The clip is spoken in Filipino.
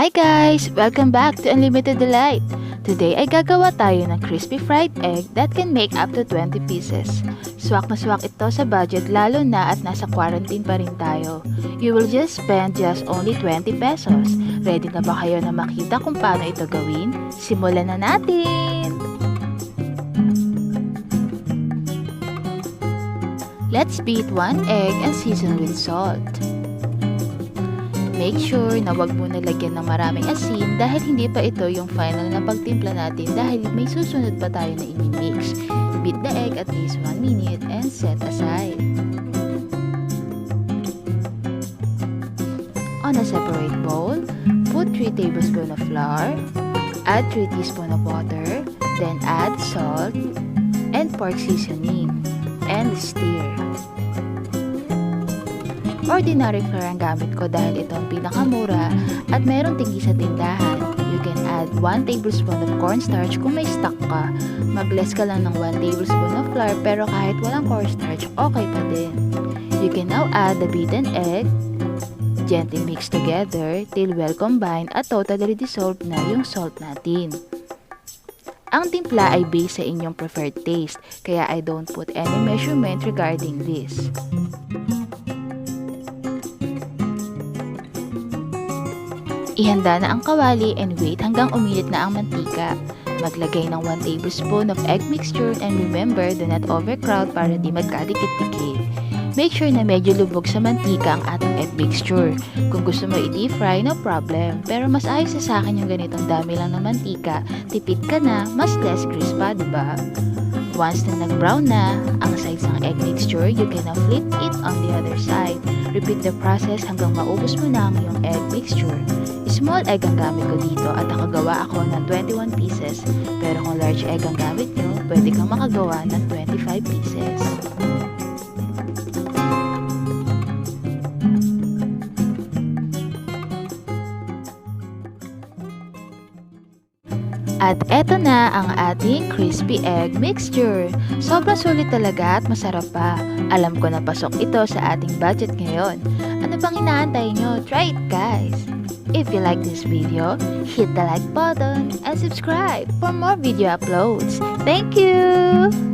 Hi guys! Welcome back to Unlimited Delight! Today ay gagawa tayo ng crispy fried egg that can make up to 20 pieces. Swak na swak ito sa budget lalo na at nasa quarantine pa rin tayo. You will just spend only 20 pesos. Ready na ba kayo na makita kung paano ito gawin? Simulan na natin! Let's beat 1 egg and season with salt. Make sure na wag muna lagyan ng maraming asin dahil hindi pa ito yung final na pagtimpla natin dahil may susunod pa tayo na i-mix. Beat the egg at least 1 minute and set aside. On a separate bowl, put 3 tablespoons of flour, add 3 teaspoons of water, then add salt and pork seasoning, and stir. Ordinary flour ang gamit ko dahil ito ang pinakamura at mayroong tinggi sa tindahan. You can add 1 tablespoon of cornstarch kung may stock ka. Mag-less ka lang ng 1 tablespoon of flour pero kahit walang cornstarch, okay pa din. You can now add the beaten egg. Gently mix together till well combined at totally dissolved na yung salt natin. Ang timpla ay based sa inyong preferred taste, kaya I don't put any measurement regarding this. Ihanda na ang kawali and wait hanggang uminit na ang mantika. Maglagay ng 1 tablespoon of egg mixture and remember, do not overcrowd para di magkadikit-dikit. Make sure na medyo lubog sa mantika ang ating egg mixture. Kung gusto mo i-deep fry, no problem. Pero mas ayos sa akin yung ganitong dami lang ng mantika. Tipid ka na, mas less grease pa, diba? Once na nag-brown na ang sides ng egg mixture, you can now flip it on the other side. Repeat the process hanggang maubos mo na ang iyong egg mixture. Small egg ang gamit ko dito at nakagawa ako ng 21 pieces. Pero kung large egg ang gamit nyo, pwede kang makagawa ng 25 pieces. At eto na ang ating crispy egg mixture. Sobrang sulit talaga at masarap pa. Alam ko na pasok ito sa ating budget ngayon. Ano pang inaantay nyo? Try it guys! If you like this video, hit the like button and subscribe for more video uploads. Thank you!